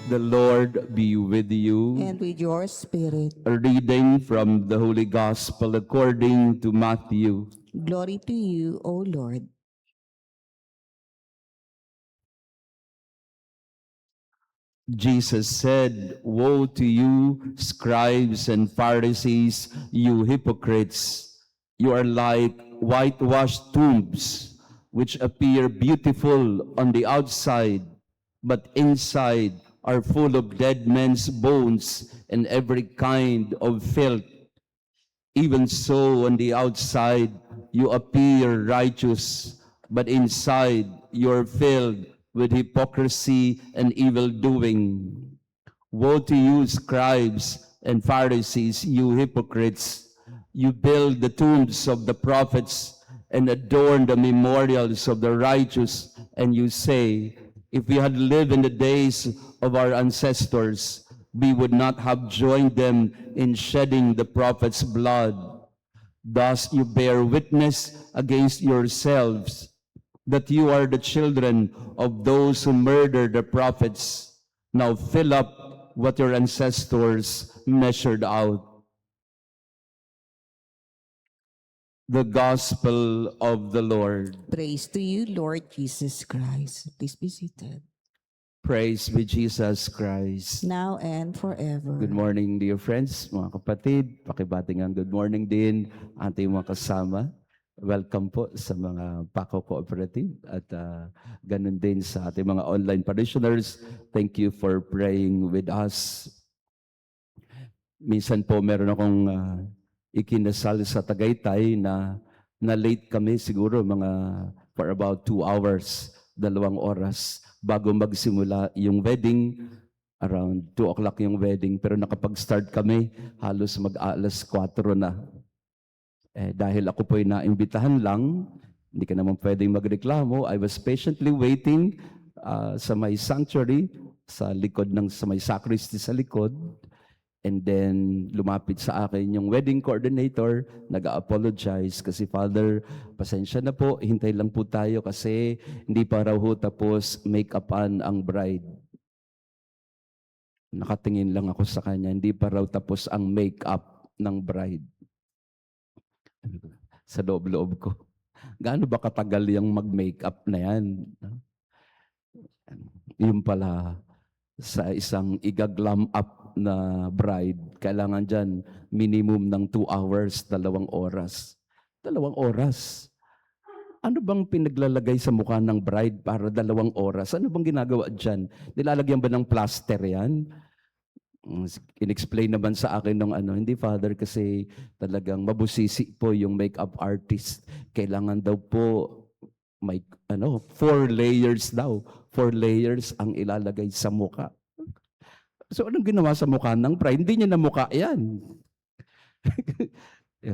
The Lord be with you. And with your spirit. A reading from the Holy Gospel according to Matthew. Glory to you, O Lord. Jesus said, "Woe to you, scribes and Pharisees, you hypocrites! You are like whitewashed tombs, which appear beautiful on the outside, but inside are full of dead men's bones and every kind of filth. Even so, on the outside, you appear righteous, but inside you're filled with hypocrisy and evil doing. Woe to you, scribes and Pharisees, you hypocrites! You build the tombs of the prophets and adorn the memorials of the righteous, and you say, if we had lived in the days of our ancestors, we would not have joined them in shedding the prophets' blood. Thus you bear witness against yourselves that you are the children of those who murdered the prophets. Now fill up what your ancestors measured out." The Gospel of the Lord. Praise to you, Lord Jesus Christ. Please be seated. Praise be Jesus Christ. Now and forever. Good morning, dear friends, mga kapatid. Pakibating ang good morning din ating mga kasama. Welcome po sa mga Paco Cooperative at ganun din sa ating mga online parishioners. Thank you for praying with us. Minsan po meron akong ikinasal sa Tagaytay na late kami siguro mga for about 2 hours, 2 oras bago magsimula yung wedding. Around 2 o'clock yung wedding, pero nakapag-start kami halos mag-alas 4 na. Dahil ako po'y naimbitahan lang, hindi ka naman pwedeng magreklamo. I was patiently waiting sa may sanctuary, sa likod sa may sacristy sa likod. And then lumapit sa akin yung wedding coordinator, nag-apologize kasi, "Father, pasensya na po, hintay lang po tayo kasi hindi pa raw ho tapos make-upan ang bride." Nakatingin lang ako sa kanya, hindi pa raw tapos ang make-up ng bride. Sa loob-loob ko, gaano ba katagal yung mag-makeup na yan? Yung pala, sa isang igaglam up na bride, kailangan dyan minimum ng 2 hours, 2 oras. 2 oras. Ano bang pinaglalagay sa mukha ng bride para 2 oras? Ano bang ginagawa dyan? Nilalagyan ba ng plaster yan? In-explain naman sa akin ng hindi, Father, kasi talagang mabusisi po yung makeup artist. Kailangan daw po may 4 layers daw. 4 layers ang ilalagay sa mukha. So anong ginawa sa mukha ng bride? Hindi niya na mukha yan.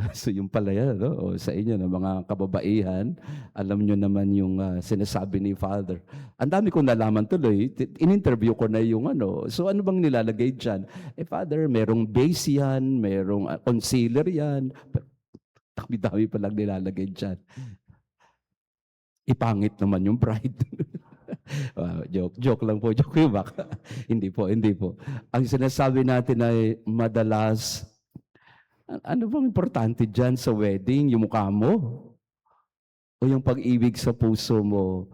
So yung pala yan, no? O sa inyo na mga kababaihan, alam nyo naman yung sinasabi ni Father. Ang dami kong nalaman tuloy, in-interview ko na yung so ano bang nilalagay dyan? Father, merong base yan, merong concealer yan. Dami-dami palang nilalagay dyan. Ipangit naman yung bride. Joke lang po, joke yung baka. Hindi po. Ang sinasabi natin ay madalas, ano bang importante dyan sa wedding? Yung mukha mo? O yung pag-ibig sa puso mo?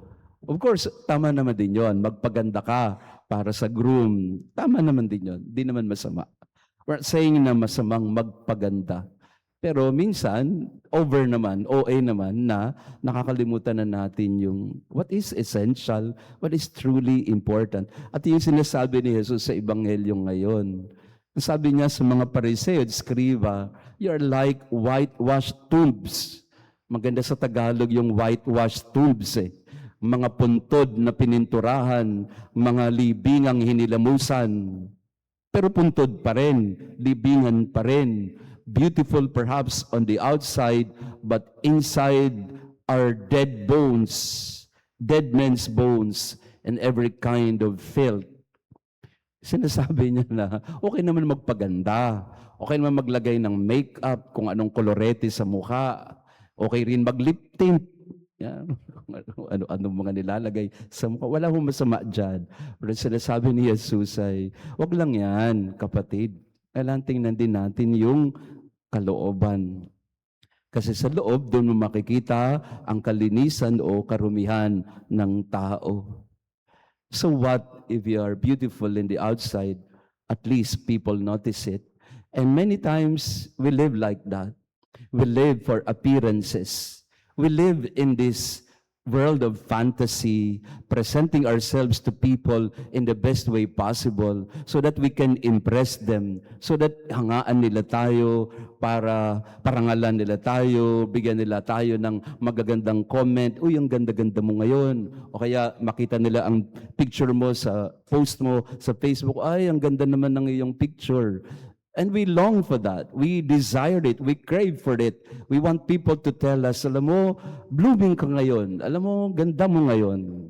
Of course, tama naman din yon. Magpaganda ka para sa groom. Tama naman din yon. Di naman masama. We're saying na masamang magpaganda. Pero minsan, OA naman na nakakalimutan na natin yung what is essential, what is truly important. At yung sinasabi ni Jesus sa Ebanghelyo ngayon, sabi niya sa mga Pariseo at Skriba, "You are like whitewashed tombs." Maganda sa Tagalog yung whitewashed tombs Mga puntod na pininturahan, mga libingang hinilamusan. Pero puntod pa rin, libingan pa rin. Beautiful perhaps on the outside, but inside are dead bones, dead men's bones, and every kind of filth. Sinasabi niya na okay naman magpaganda, okay naman maglagay ng makeup, kung anong kolorete sa mukha, okay rin mag-lip tint, Yan, ano mga nilalagay sa mukha. Wala hong masama dyan. Pero sinasabi ni Jesus ay, wag lang yan, kapatid. Kailangan tingnan din natin yung kalooban. Kasi sa loob, doon mo makikita ang kalinisan o karumihan ng tao. So what if you are beautiful in the outside? At least people notice it. And many times, we live like that. We live for appearances. We live in this world of fantasy, presenting ourselves to people in the best way possible so that we can impress them, so that hangaan nila tayo, para parangalan nila tayo, bigyan nila tayo ng magagandang comment, uy, ang ganda-ganda mo ngayon. O kaya makita nila ang picture mo sa post mo sa Facebook, ay, ang ganda naman ng iyong picture. And we long for that. We desire it. We crave for it. We want people to tell us, alam mo, blooming ka ngayon. Alam mo, ganda mo ngayon.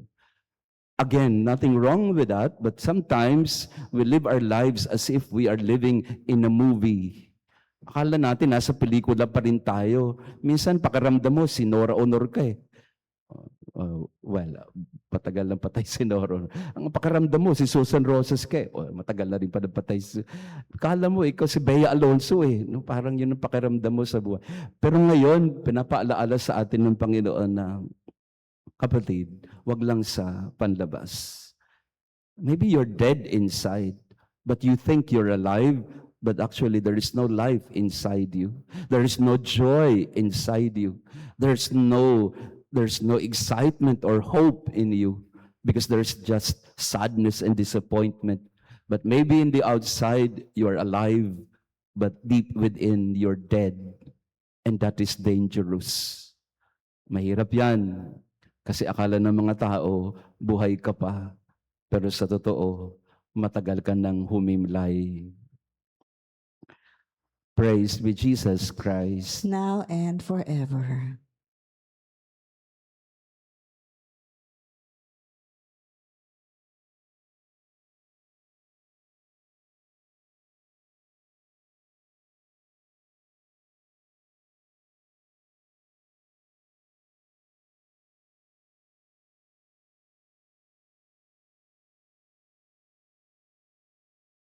Again, nothing wrong with that, but sometimes we live our lives as if we are living in a movie. Akala natin nasa pelikula pa rin tayo. Minsan pakiramdam mo, si Nora Honor ka eh. Patagal lang patay si Nora. Ang pakiramdam mo, si Susan Rosas ka eh. Matagal na rin pa patay. Kala mo, ikaw si Bea Alonso eh. No, parang yun ang pakiramdam mo sa buhay. Pero ngayon, pinapaalaala sa atin ng Panginoon na, kapatid, wag lang sa panlabas. Maybe you're dead inside, but you think you're alive, but actually there is no life inside you. There is no joy inside you. There's no excitement or hope in you because there's just sadness and disappointment. But maybe in the outside, you are alive, but deep within, you're dead. And that is dangerous. Mahirap yan. Kasi akala ng mga tao, buhay ka pa. Pero sa totoo, matagal ka nang humimlay. Praise be Jesus Christ. Now and forever.